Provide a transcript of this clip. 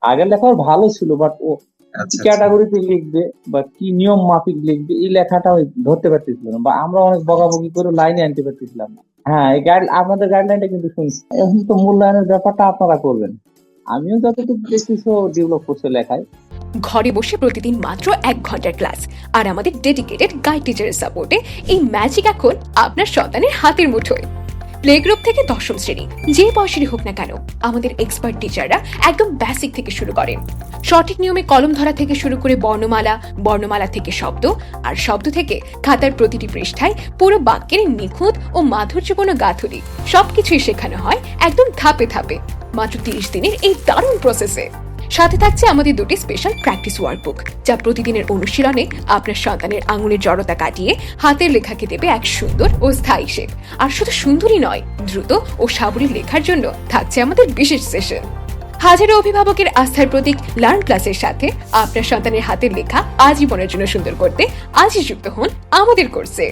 আগের লেখাও ভালো ছিল, বাট ও কি আচ্ছা আচ্ছা। ক্যাটাগরিতে লিখবে বা কি নিয়ম মাফিক লিখবে এই লেখাটা ওই ধরতে পারতেছিল না, বা আমরা অনেক আচ্ছা বকাবকি করে লাইনে আনতে পারতেছিলাম না। হ্যাঁ, এই গাইড আপনাদের গাইডলাইনটা কিন্তু শুনছি। এখন তো মূল্যায়নের ব্যাপারটা আপনারা করবেন। আমিও যতটুকু দেখতেছি ডেভেলপ করছে লেখায়। ঘরে বসে প্রতিদিন মাত্র 1 ঘন্টার ক্লাস আর আমাদের ডেডিকেটেড গাইড টিচারের সাপোর্টে এই ম্যাজিক এখন আপনার সন্তানের হাতের মুঠোয়। প্লে গ্রুপ থেকে দশম শ্রেণী যে বয়সেরই হোক না কেন, আমাদের এক্সপার্ট টিচাররা একদম বেসিক থেকে শুরু করেন। সঠিক নিয়মে কলম ধরা থেকে শুরু করে বর্ণমালা, বর্ণমালা থেকে শব্দ, আর শব্দ থেকে খাতার প্রতিটি পৃষ্ঠায় পুরো বাক্যের নিখুঁত ও মাধুর্যপূর্ণ গাঁথুনি সবকিছুই শেখানো হয় একদম ধাপে ধাপে, মাত্র 30 দিনের এই দারুণ প্রসেসে। সাথে থাকছে আমাদের দুটি স্পেশাল প্র্যাকটিস ওয়ার্কবুক, যা প্রতিদিনের অনুশীলনে আপনার সন্তানের আঙুলের জড়তা কাটিয়ে হাতের লেখাকে দেবে এক সুন্দর ও স্থায়ী শেপ। আর শুধু সুন্দরই নয়, দ্রুত ও সাবলীল লেখার জন্য থাকছে আমাদের বিশেষ সেশন। হাজারো অভিভাবকের আস্থার প্রতীক লার্ন ক্লাসের সাথে আপনার সন্তানের হাতের লেখা আজীবনের জন্য সুন্দর করতে আজই যুক্ত হন আমাদের কোর্সে।